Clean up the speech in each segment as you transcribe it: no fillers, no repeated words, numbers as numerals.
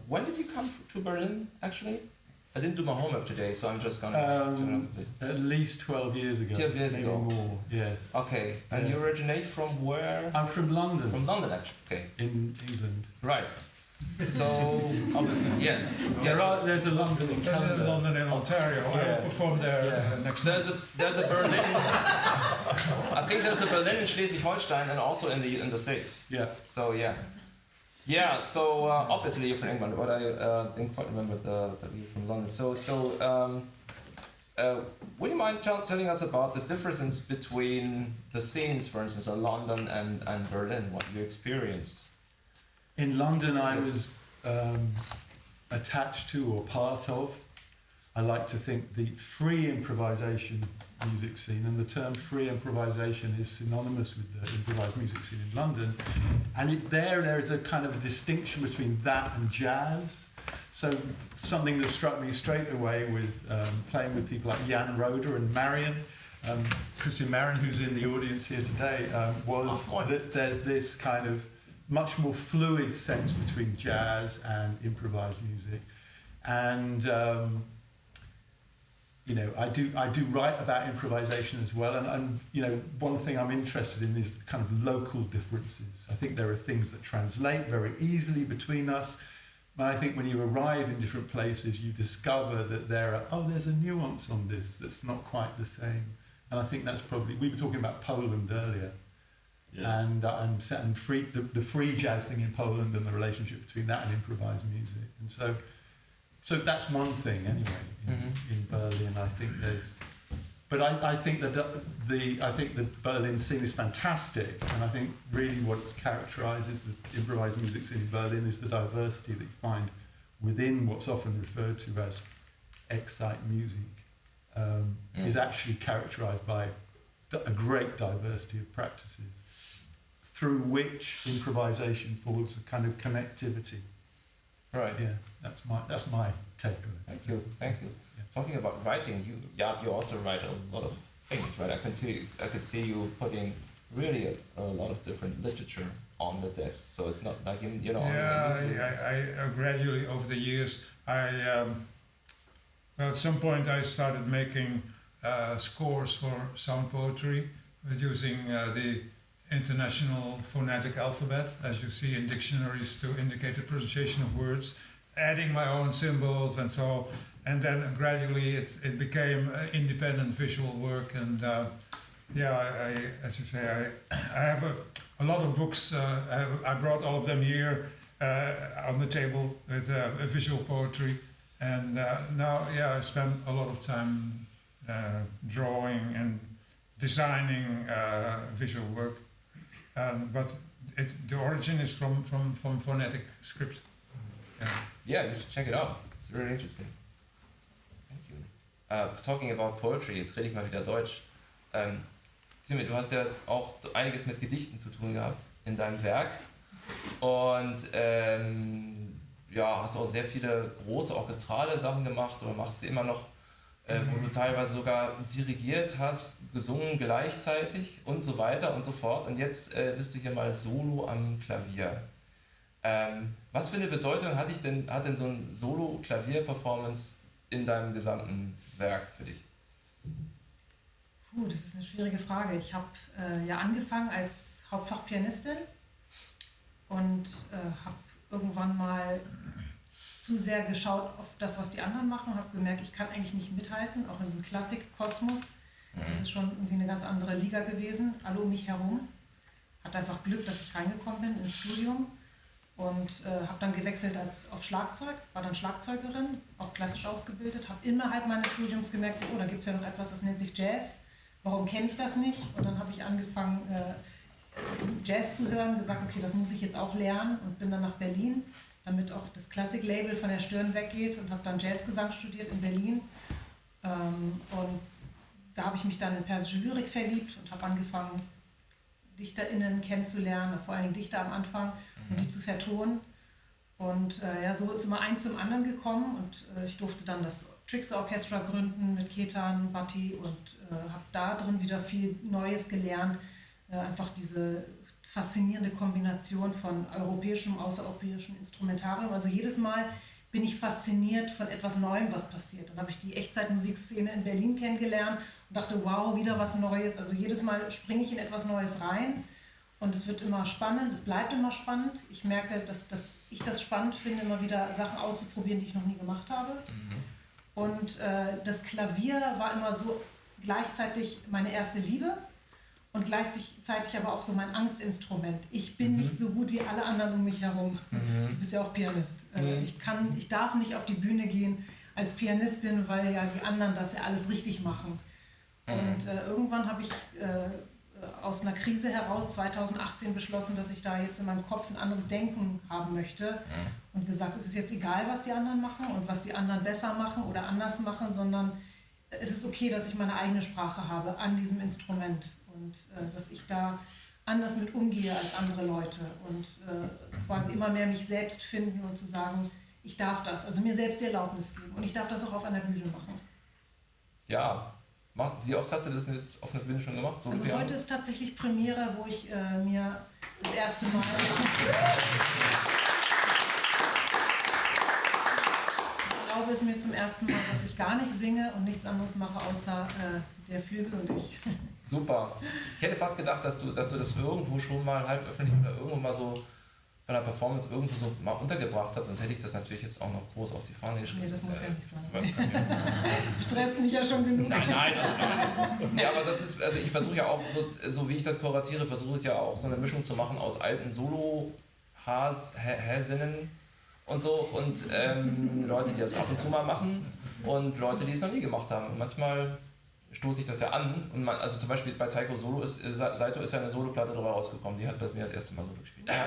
when did you come to Berlin, actually? I didn't do my homework today, so I'm just gonna... At least 12 years ago. 12 years maybe ago. More, yes. Okay, and you originate from where? I'm from London. From London, actually, okay. In England. Right. So, obviously, yes. There's a London in Canada. There's a London in Ontario. I will perform there next month. There's a Berlin. I think there's a Berlin in Schleswig-Holstein and also in the States. Yeah. So yeah. Yeah. So obviously you're from England, but I didn't quite remember that you're from London. So would you mind telling us about the differences between the scenes, for instance, in London and Berlin? What you experienced? In London, I was attached to or part of, I like to think, the free improvisation music scene, and the term free improvisation is synonymous with the improvised music scene in London. And there is a kind of a distinction between that and jazz. So something that struck me straight away with playing with people like Jan Roeder and Marion, Christian Marion, who's in the audience here today, was that there's this kind of much more fluid sense between jazz and improvised music. And you know, I do write about improvisation as well, and you know, one thing I'm interested in is kind of local differences. I think there are things that translate very easily between us, but I think when you arrive in different places, you discover that there's a nuance on this that's not quite the same. And I think that's probably, we were talking about Poland earlier. Yeah. And the free jazz thing in Poland and the relationship between that and improvised music, and so that's one thing anyway in Berlin. I think I think the Berlin scene is fantastic, and I think really what characterises the improvised music scene in Berlin is the diversity that you find within what's often referred to as Excite music. Is actually characterised by a great diversity of practices, through which improvisation forms a kind of connectivity. Right. Yeah, that's my take on it. Thank you. Yeah. Talking about writing, you also write a lot of things, right? I could see you putting really a lot of different literature on the desk. So it's not like you know. Yeah, I gradually over the years, well, at some point I started making scores for sound poetry using the International Phonetic Alphabet, as you see in dictionaries, to indicate the pronunciation of words, adding my own symbols and so, and then gradually it became independent visual work. And as you say, I have a lot of books. I brought all of them here on the table with visual poetry, and now I spend a lot of time drawing and designing visual work. But the origin is from phonetic script. Yeah, you should check it out. It's really interesting. Thank you. Talking about poetry, jetzt rede ich mal wieder Deutsch. Timmy, du hast ja auch einiges mit Gedichten zu tun gehabt in deinem Werk. Und hast auch sehr viele große orchestrale Sachen gemacht oder machst sie immer noch, wo du teilweise sogar dirigiert hast, gesungen gleichzeitig und so weiter und so fort. Und jetzt bist du hier mal solo am Klavier. Was für eine Bedeutung hat denn so ein Solo-Klavier-Performance in deinem gesamten Werk für dich? Das ist eine schwierige Frage. Ich habe angefangen als Hauptfachpianistin und habe irgendwann mal zu sehr geschaut auf das, was die anderen machen, habe gemerkt, ich kann eigentlich nicht mithalten, auch in diesem Klassik-Kosmos. Das ist schon irgendwie eine ganz andere Liga gewesen, alle um mich herum. Hatte einfach Glück, dass ich reingekommen bin ins Studium und habe dann gewechselt auf Schlagzeug, war dann Schlagzeugerin, auch klassisch ausgebildet, habe innerhalb meines Studiums gemerkt, so, da gibt es ja noch etwas, das nennt sich Jazz. Warum kenne ich das nicht? Und dann habe ich angefangen, Jazz zu hören, gesagt, okay, das muss ich jetzt auch lernen und bin dann nach Berlin, damit auch das Klassik-Label von der Stirn weggeht, und habe dann Jazzgesang studiert in Berlin. Und da habe ich mich dann in persische Lyrik verliebt und habe angefangen, DichterInnen kennenzulernen, vor allem Dichter am Anfang, und die zu vertonen. Und so ist immer eins zum anderen gekommen, und ich durfte dann das Trix Orchestra gründen mit Ketan, Bhatti, und habe da drin wieder viel Neues gelernt. Einfach diese faszinierende Kombination von europäischem und außereuropäischem Instrumentarium. Also jedes Mal bin ich fasziniert von etwas Neuem, was passiert. Dann habe ich die Echtzeitmusikszene in Berlin kennengelernt und dachte, wow, wieder was Neues. Also jedes Mal springe ich in etwas Neues rein und es wird immer spannend, es bleibt immer spannend. Ich merke, dass ich das spannend finde, immer wieder Sachen auszuprobieren, die ich noch nie gemacht habe. Und das Klavier war immer so gleichzeitig meine erste Liebe und gleichzeitig aber auch so mein Angstinstrument. Ich bin nicht so gut wie alle anderen um mich herum. Du bist ja auch Pianist. Ich darf nicht auf die Bühne gehen als Pianistin, weil ja die anderen das ja alles richtig machen. Und irgendwann habe ich aus einer Krise heraus 2018 beschlossen, dass ich da jetzt in meinem Kopf ein anderes Denken haben möchte und gesagt, es ist jetzt egal, was die anderen machen und was die anderen besser machen oder anders machen, sondern es ist okay, dass ich meine eigene Sprache habe an diesem Instrument und dass ich da anders mit umgehe als andere Leute und quasi immer mehr mich selbst finden und zu sagen, ich darf das, also mir selbst die Erlaubnis geben und ich darf das auch auf einer Bühne machen. Ja, wie oft hast du das jetzt auf einer Bühne schon gemacht? So also heute ist tatsächlich Premiere, wo ich mir das erste Mal... Ich glaube, es ist mir zum ersten Mal, dass ich gar nicht singe und nichts anderes mache, außer der Flügel und ich. Super. Ich hätte fast gedacht, dass du das irgendwo schon mal halb öffentlich oder irgendwo mal so bei einer Performance irgendwo so mal untergebracht hast, sonst hätte ich das natürlich jetzt auch noch groß auf die Fahne geschrieben. Nee, das muss ja nicht sein. Das stresst mich ja schon genug. Nein, nee, aber das ist, also ich versuche ja auch, so wie ich das kuratiere, versuche ich ja auch so eine Mischung zu machen aus alten Solo-Häsinnen und so und Leute, die das ab und zu mal machen und Leute, die es noch nie gemacht haben. Und manchmal stoße ich das ja an und also zum Beispiel bei Taiko Solo Saito ist ja eine Soloplatte darüber rausgekommen, die hat bei mir das erste Mal Solo gespielt. Ja.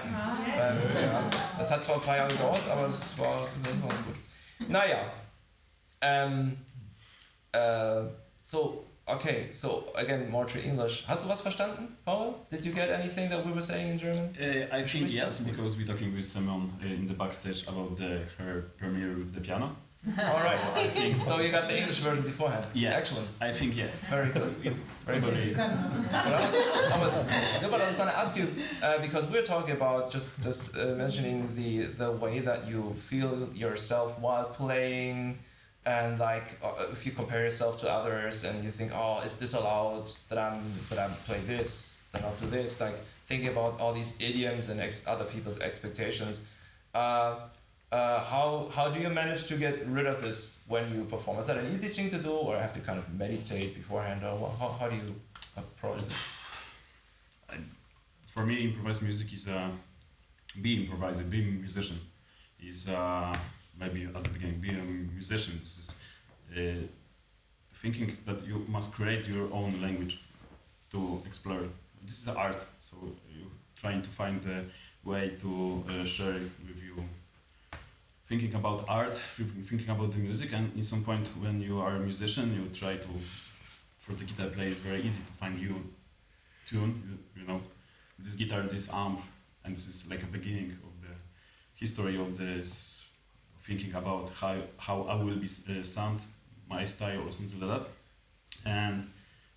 Das hat zwar ein paar Jahre gedauert, aber das war gut. Naja, so again more to English. Hast du was verstanden, Paul? Did you get anything that we were saying in German? I think yes, because we're talking with Simon in the backstage about her premiere with the piano. All right. So I think so you got the English version beforehand. yes, Excellent. I think yeah. Very good. Very good. But I was going to ask you because we're talking about just mentioning the way that you feel yourself while playing, and like if you compare yourself to others and you think, oh, is this allowed that I play this, that I'll do this, like thinking about all these idioms and other people's expectations. How do you manage to get rid of this when you perform? Is that an easy thing to do, or have to kind of meditate beforehand, or how do you approach this? For me, improvised music is be improviser, be a musician. Is maybe at the beginning, be a musician. This is thinking that you must create your own language to explore. This is art, so you're trying to find a way to share it with you. Thinking about art, thinking about the music, and in some point when you are a musician, you try to, for the guitar player, it's very easy to find your tune, you know, this guitar, this amp, and this is like a beginning of the history of this, thinking about how I will be sound, my style or something like that, and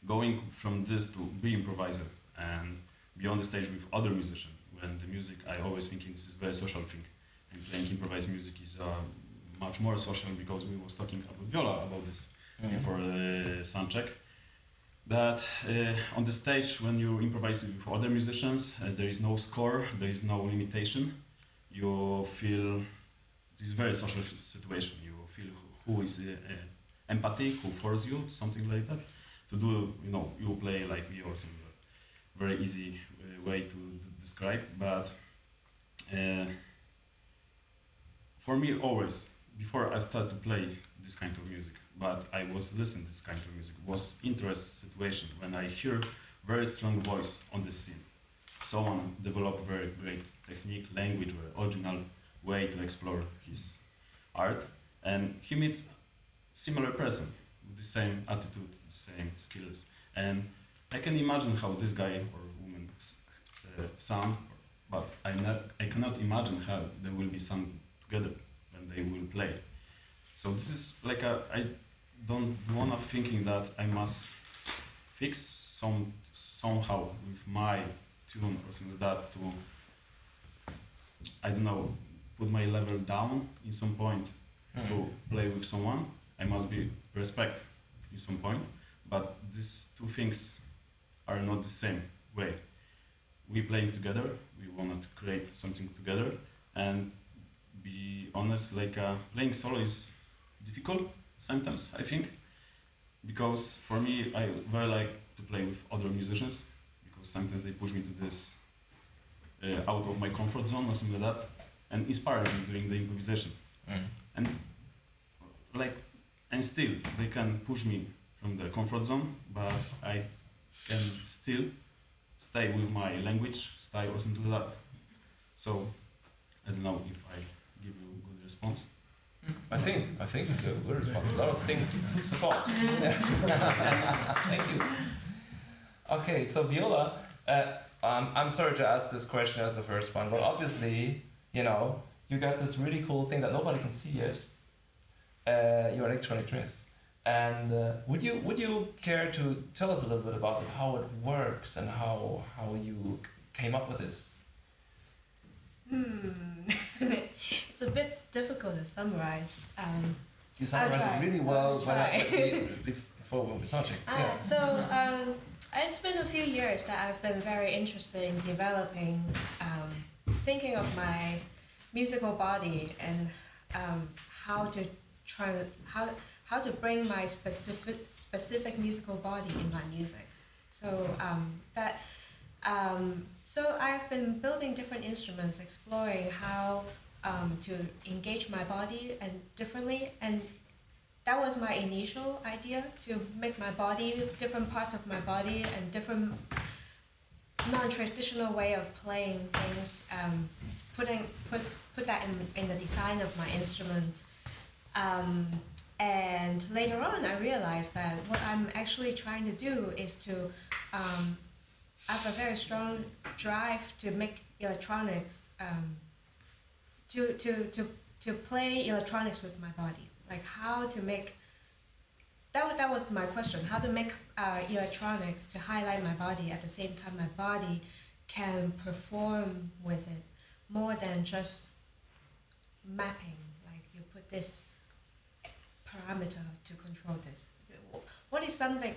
going from this to be improviser and be on the stage with other musicians. When the music, I always thinking this is very social thing. And playing improvised music is much more social because we was talking about Viola about this before the sound check. That on the stage when you improvise with other musicians, there is no score, there is no limitation. You feel this is very social situation. You feel who is empathy, who forces you, something like that, to do. You know, you play like me or something. Very easy way to describe, but. For me, always, before I started to play this kind of music, but I was listening to this kind of music, was interesting situation when I hear very strong voice on the scene. Someone developed very great technique, language, very original way to explore his art, and he meet similar person with the same attitude, the same skills, and I can imagine how this guy or woman sound, but I cannot imagine how they will be sound together when they will play. So this is like I don't wanna thinking that I must fix somehow with my tune or something like that to, I don't know, put my level down in some point to play with someone. I must be respect in some point, but these two things are not the same way. We playing together, we want to create something together, and be honest, like playing solo is difficult sometimes, I think, because for me, I very like to play with other musicians, because sometimes they push me to this out of my comfort zone or something like that, and inspire me during the improvisation. And like, and still they can push me from the comfort zone, but I can still stay with my language style or something like that. So I don't know if I give you a good response. I think you gave a good response. A lot of food for thought. Thank you. Okay, so Viola, I'm sorry to ask this question as the first one, but obviously, you know, you got this really cool thing that nobody can see yet. Your electronic dress. And would you care to tell us a little bit about it, how it works and how you came up with this? It's a bit difficult to summarize. You summarized it really well before we were starting. So it's been a few years that I've been very interested in developing, thinking of my musical body and how to bring my specific musical body in my music. So so I've been building different instruments, exploring how to engage my body and differently, and that was my initial idea, to make my body, different parts of my body and different non-traditional way of playing things, put that in the design of my instrument. And later on I realized that what I'm actually trying to do is to I have a very strong drive to make electronics, to play electronics with my body. Like how to make, that was my question, how to make electronics to highlight my body at the same time my body can perform with it, more than just mapping, like you put this parameter to control this. What is something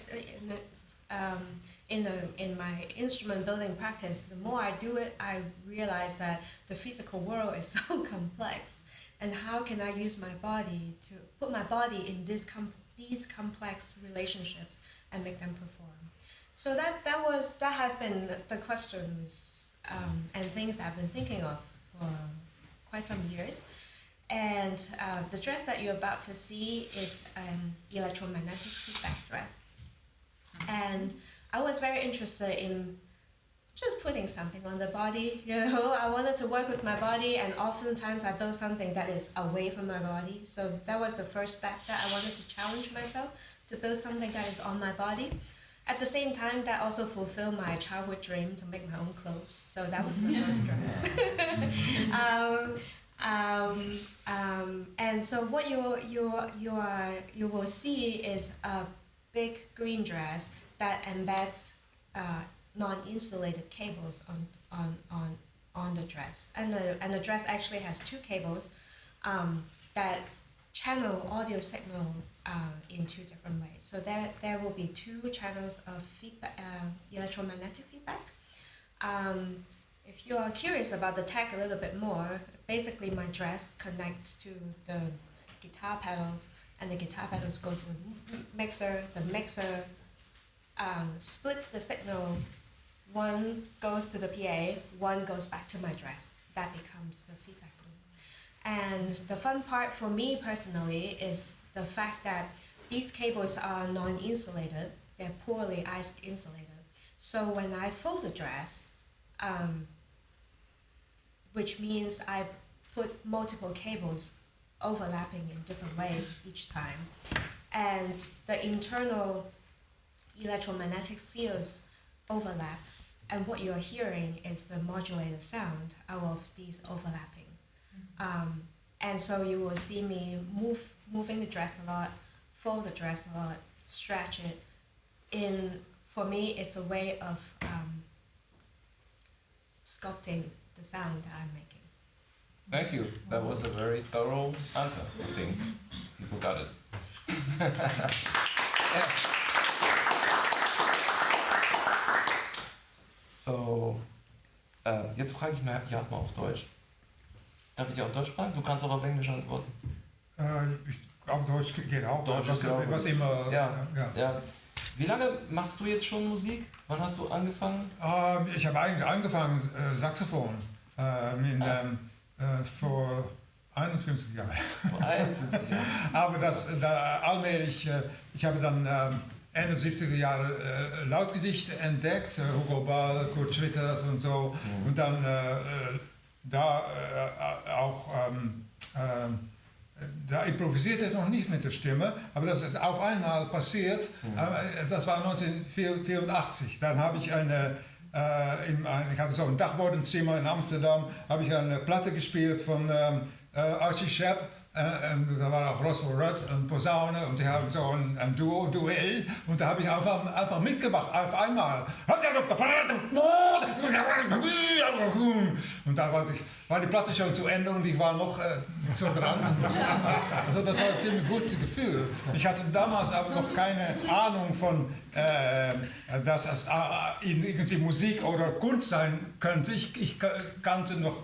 in my instrument building practice, the more I do it, I realize that the physical world is so complex, and how can I use my body to put my body in these complex relationships and make them perform. So that has been the questions and things that I've been thinking of for quite some years. And the dress that you're about to see is an electromagnetic feedback dress. And I was very interested in just putting something on the body, you know. I wanted to work with my body, and oftentimes I build something that is away from my body. So that was the first step, that I wanted to challenge myself to build something that is on my body. At the same time, that also fulfilled my childhood dream to make my own clothes. So that was my first dress. And so what you will see is a big green dress that embeds non-insulated cables on the dress, and the dress actually has two cables that channel audio signal in two different ways. So there will be two channels of feedback, electromagnetic feedback. If you are curious about the tech a little bit more, basically my dress connects to the guitar pedals, and the guitar pedals go to the mixer. The mixer split the signal. One goes to the PA, one goes back to my dress. That becomes the feedback loop. And the fun part for me personally is the fact that these cables are non-insulated. They're poorly insulated. So when I fold the dress, which means I put multiple cables overlapping in different ways each time, and the internal electromagnetic fields overlap, and what you're hearing is the modulated sound out of these overlapping. And so you will see me moving the dress a lot, fold the dress a lot, stretch it. For me, it's a way of sculpting the sound that I'm making. Thank you. That was a very thorough answer, I think. People got it. Yeah. So, jetzt frage ich mal Japp mal auf Deutsch. Darf ich dich auf Deutsch fragen? Du kannst auch auf Englisch antworten. Auf Deutsch geht auch. Deutsch ist genau was immer. Ja. Wie lange machst du jetzt schon Musik? Wann hast du angefangen? Ich habe eigentlich angefangen Saxophon vor 51 Jahren. Vor 51 Jahren. Aber allmählich, ich habe dann Ende 70er Jahre Lautgedichte entdeckt, Hugo Ball, Kurt Schwitters und so. Mhm. Und dann da improvisierte ich noch nicht mit der Stimme, aber das ist auf einmal passiert. Das war 1984. Dann habe ich ich hatte so ein Dachbodenzimmer in Amsterdam, habe ich eine Platte gespielt von Archie Shepp. Da war auch Roswell Rudd und Posaune und die haben so ein Duell und da habe ich einfach mitgemacht, auf einmal. Und da war die Platte schon zu Ende und ich war noch so dran. Also das war ein ziemlich gutes Gefühl. Ich hatte damals aber noch keine Ahnung von, dass es irgendwie Musik oder Kunst sein könnte. Ich kannte noch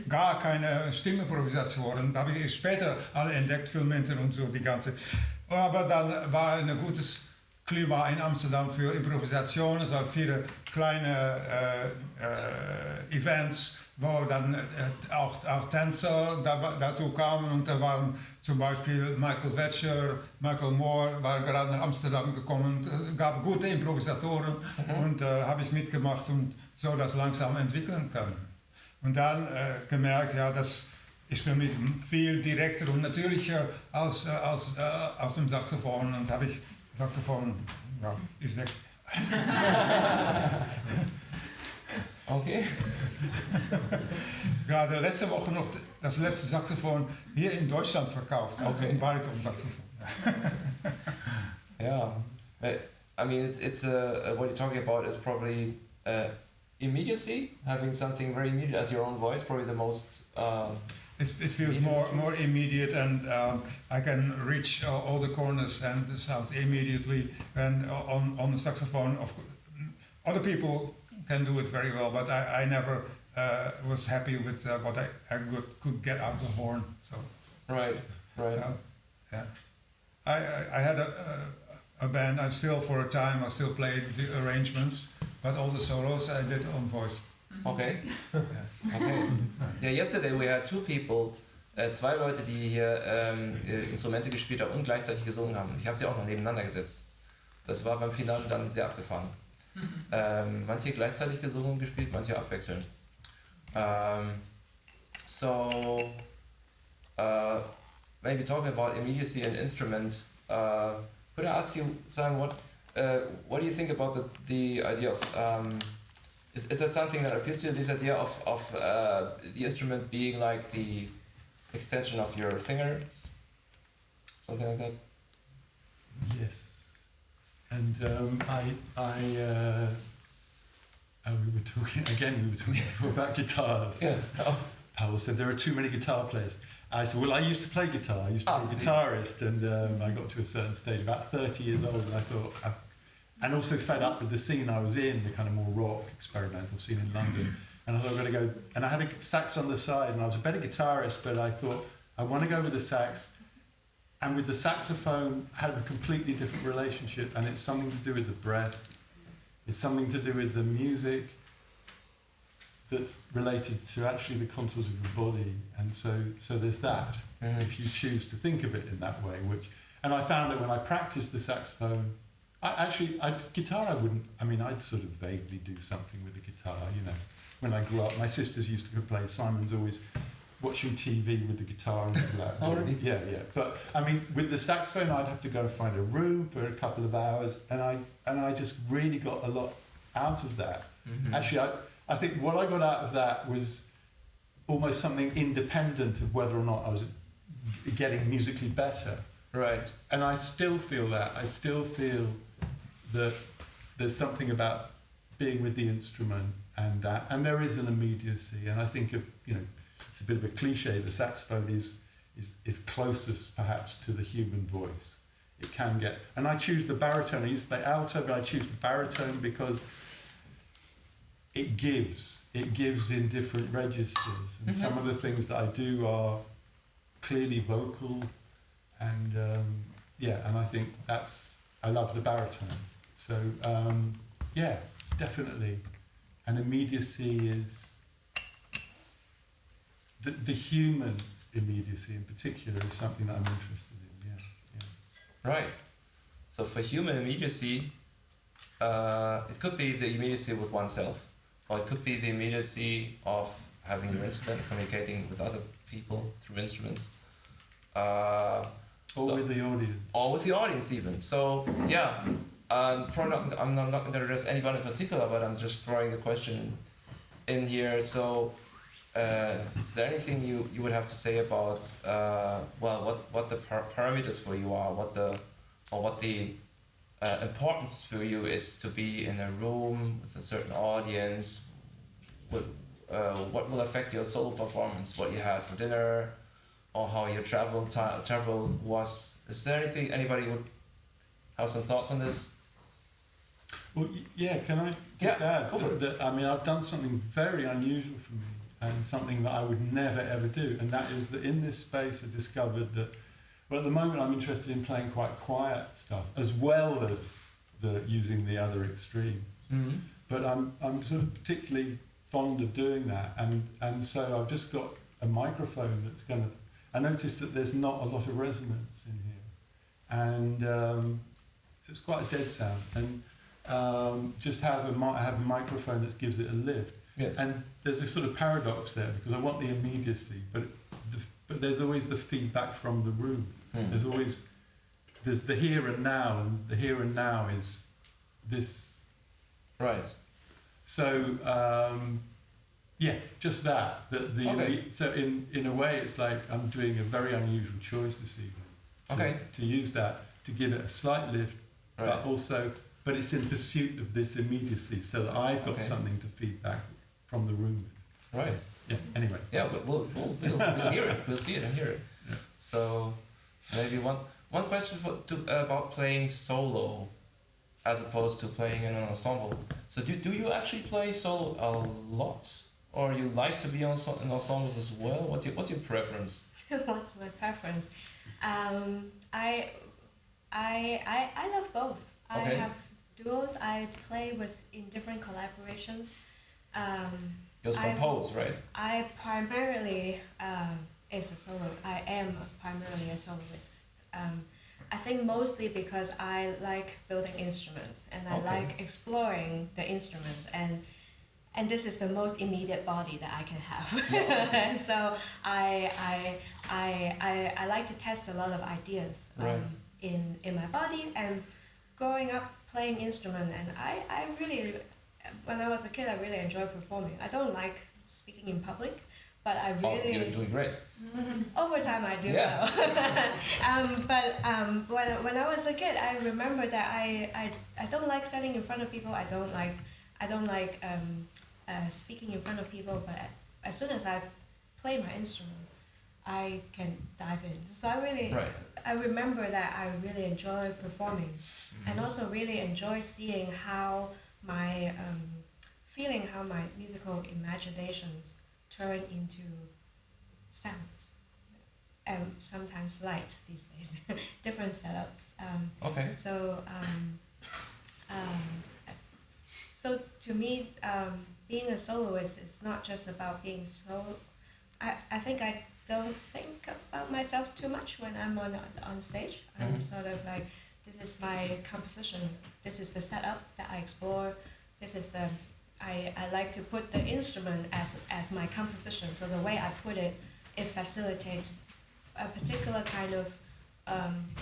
gar keine Stimimprovisationen. Da habe ich später alle entdeckt, Filmenten und so die ganze. Aber dann war ein gutes Klima in Amsterdam für Improvisation. Es waren viele kleine Events, wo dann auch Tänzer dazu kamen. Und da waren zum Beispiel Michael Wetscher, Michael Moore, waren gerade nach Amsterdam gekommen. Es gab gute Improvisatoren und habe ich mitgemacht und so das langsam entwickeln können. Und dann gemerkt, ja, das ist für mich viel direkter und natürlicher als auf dem Saxophon. Und habe ich Saxophon, ja, ist weg. Okay. Gerade letzte Woche noch das letzte Saxophon hier in Deutschland verkauft. Okay. Ein Bariton-Saxophon. Yeah. I mean, it's what you're talking about is probably immediacy, having something very immediate as your own voice, probably the most. It feels more immediate, and I can reach all the corners and the sound immediately. And on the saxophone, other people can do it very well, but I never was happy with what I could get out of the horn. So Right. yeah. I had a band. I still played the arrangements, but all the solos I did on voice. Okay. Yeah. Okay. Yeah, yesterday we had two people, zwei Leute, die hier Instrumente gespielt haben und gleichzeitig gesungen haben. Ich habe sie auch noch nebeneinander gesetzt. Das war beim Finale dann sehr abgefahren. Manche gleichzeitig gesungen und gespielt, manche abwechselnd. Maybe talking about immediacy and instrument, could I ask you, Sam, what do you think about the idea of is that something that appeals to you, this idea of the instrument being like the extension of your fingers, something like that? Yes, and we were talking before about guitars. Yeah. Oh. Powell said there are too many guitar players. I said, well, I used to play guitar. I used to be a guitarist, and I got to a certain stage, about 30 years old, and I thought, and also fed up with the scene I was in, the kind of more rock experimental scene in London. And I thought, I'm going to go, and I had a sax on the side, and I was a better guitarist, but I thought, I want to go with the sax. And with the saxophone, I had a completely different relationship, and it's something to do with the breath. It's something to do with the music that's related to actually the contours of your body. And so there's that, if you choose to think of it in that way. And I found that when I practiced the saxophone, I'd sort of vaguely do something with the guitar, you know. When I grew up, my sisters used to play. Simon's always watching TV with the guitar and that. Oh, really? Yeah. But I mean, with the saxophone, I'd have to go and find a room for a couple of hours, and I just really got a lot out of that. Mm-hmm. Actually, I think what I got out of that was almost something independent of whether or not I was getting musically better. Right. And I still feel that. I still feel that there's something about being with the instrument and there is an immediacy, and I think it's a bit of a cliche. The saxophone is closest perhaps to the human voice. It can get, and I choose the baritone. I used to play alto, but I choose the baritone because it gives in different registers, and some of the things that I do are clearly vocal, and and I think I love the baritone. So yeah, definitely, and immediacy is the human immediacy in particular is something that I'm interested in. Right. So for human immediacy, it could be the immediacy with oneself, or it could be the immediacy of having your instrument, communicating with other people through instruments. With the audience. Or with the audience even. So yeah, probably I'm not going to address anyone in particular, but I'm just throwing the question in here. So is there anything you would have to say about what the parameters for you are, what the importance for you is to be in a room with a certain audience, what will affect your solo performance, what you had for dinner, or how your travel was. Is there anything anybody would have some thoughts on this? Well, yeah, can I just add go for it. that I mean, I've done something very unusual for me, and something that I would never ever do, and that is that in this space I discovered that, well, at the moment I'm interested in playing quite quiet stuff as well as using the other extreme. Mm-hmm. But I'm sort of particularly fond of doing that, and so I've just got a microphone that's going to. I noticed that there's not a lot of resonance in here, and so it's quite a dead sound, and just have a microphone that gives it a lift. Yes. And there's a sort of paradox there, because I want the immediacy, but there's always the feedback from the room. There's the here and now, and the here and now is this. Right. So yeah, just that. Okay. So in a way, it's like I'm doing a very unusual choice this evening. To use that to give it a slight lift, Right. but it's in pursuit of this immediacy, so that I've got something to feed back from the room. Right. Yeah. Anyway. Yeah, we'll hear it. We'll see it and hear it. Yeah. So maybe one question about playing solo as opposed to playing in an ensemble. So do you actually play solo a lot, or you like to be in ensembles as well? What's your preference? What's my preference? I love both. Okay. I have duos I play with in different collaborations. You compose, right? I primarily is a solo. I am primarily a soloist. I think mostly because I like building instruments, and I like exploring the instrument, and this is the most immediate body that I can have. So I like to test a lot of ideas in my body, and growing up playing instrument, and I really, when I was a kid, I really enjoyed performing. I don't like speaking in public, but I really... you're doing great. Over time I do. Yeah. When I was a kid, I remember that I don't like standing in front of people. I don't like speaking in front of people. But as soon as I play my instrument, I can dive in. So I remember that I really enjoy performing, and also really enjoy seeing how my feeling how my musical imaginations turn into sounds, and sometimes light these days, different setups. So to me, being a soloist is not just about being solo. I think I don't think about myself too much when I'm on stage. I'm sort of like, this is my composition, this is the setup that I explore, this is the... I like to put the instrument as my composition, so the way I put it, it facilitates a particular kind of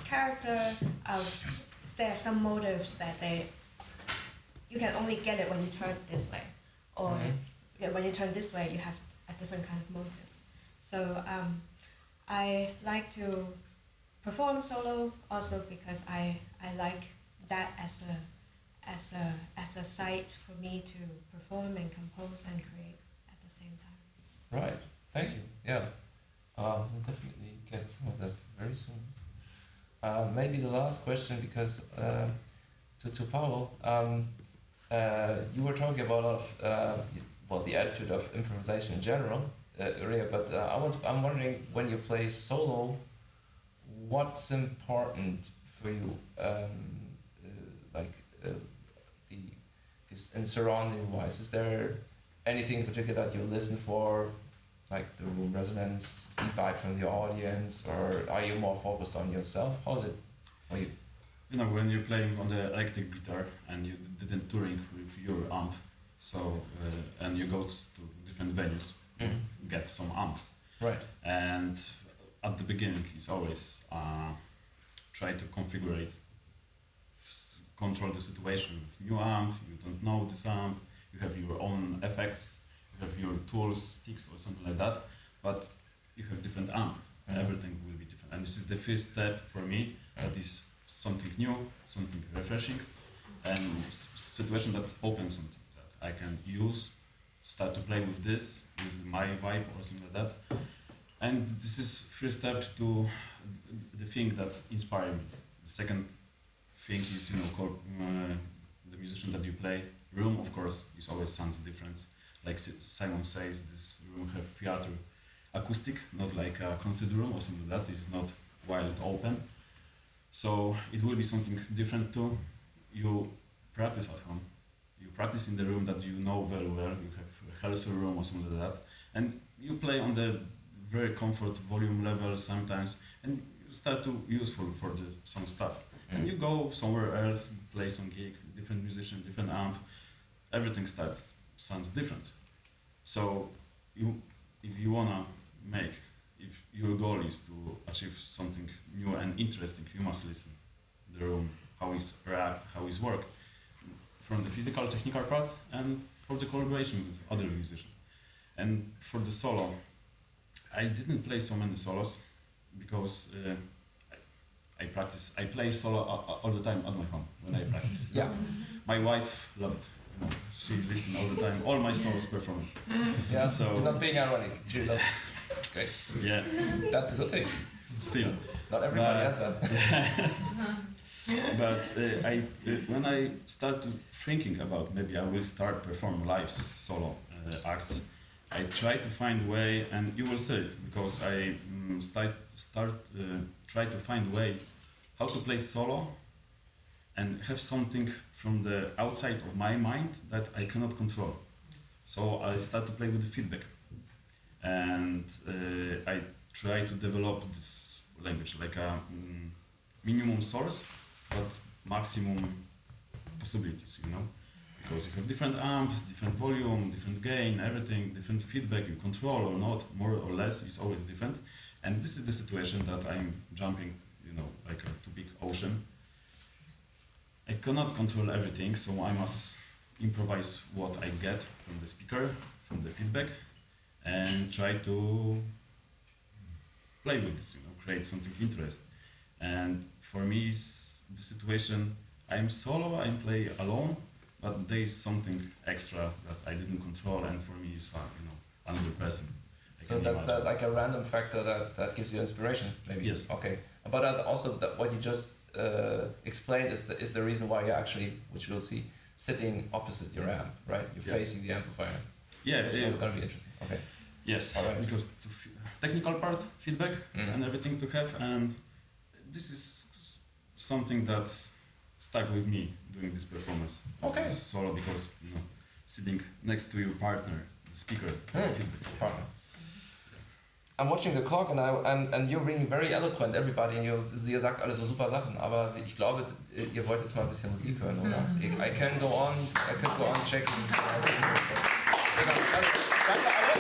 character. There are some motives that you can only get it when you turn this way, or when you turn this way, you have a different kind of motive. So I like to perform solo also because I like that as as a site for me to perform and compose and create at the same time. Right. Thank you. Yeah. We'll definitely get some of this very soon. Maybe the last question, because to Paul, you were talking about the attitude of improvisation in general earlier, but I'm wondering, when you play solo, what's important for you, and surrounding wise? Is there anything in particular that you listen for, like the room resonance, the vibe from the audience, or are you more focused on yourself? How's it for you? You know, when you're playing on the electric guitar and you didn't touring with your amp, so and you go to different venues, get some amp. Right. And at the beginning, it's always try to configure, control the situation with new amp. You don't know this amp. You have your own effects. You have your tools, sticks, or something like that. But you have different amp. Everything will be different. And this is the first step for me. That is something new, something refreshing, and situation that opens something that I can use, start to play with this, with my vibe or something like that. And this is first step to the thing that inspired me. The second thing is, the musician that you play. Room, of course, is always sounds different. Like Simon says, this room have theater acoustic, not like a concert room or something like that. It's not wide open. So it will be something different too. You practice at home. You practice in the room that you know very well. You have a rehearsal room or something like that. And you play on the very comfort volume level sometimes. And you start to useful for some stuff. And you go somewhere else, play some gig, different musician, different amp. Everything sounds different. So if you wanna make, if your goal is to achieve something new and interesting, you must listen the room, how it react, how it work, from the physical, technical part, and for the collaboration with other musicians. And for the solo, I didn't play so many solos because I play solo all the time at my home when I practice. Yeah. My wife loved it. She listened all the time, all my solos performance. Yeah. So You're not being ironic. She loves. Great. yeah, That's a good thing. still. Not everybody has that. But when I start to thinking about maybe I will start perform live solo acts, I try to find way, and you will see it, because I try to find way how to play solo and have something from the outside of my mind that I cannot control. So I start to play with the feedback, and I try to develop this language like a minimum source but maximum possibilities, because you have different amp, different volume, different gain, everything, different feedback you control or not, more or less, is always different. And this is the situation that I'm jumping, like a too big ocean. I cannot control everything, so I must improvise what I get from the speaker, from the feedback, and try to play with this, create something interesting. And for me, it's the situation, I'm solo, I play alone, but there is something extra that I didn't control, and for me, it's another person. So that's like a random factor that gives you inspiration, maybe. Yes. Okay. But also what you just explained is the reason why you're actually, which we'll see, sitting opposite your amp, right? You're facing the amplifier. Yeah, It's going to be interesting. Okay. Yes, Alright. because technical part, feedback, and everything to have, and this is something that stuck with me doing this performance. Okay. This solo, because sitting next to your partner, the speaker, feedback. Partner. I'm watching the clock and you're being very eloquent, everybody, and ihr sagt alle so super Sachen, aber ich glaube, ihr wollt jetzt mal ein bisschen Musik hören, oder? I can go on checking. Danke alle.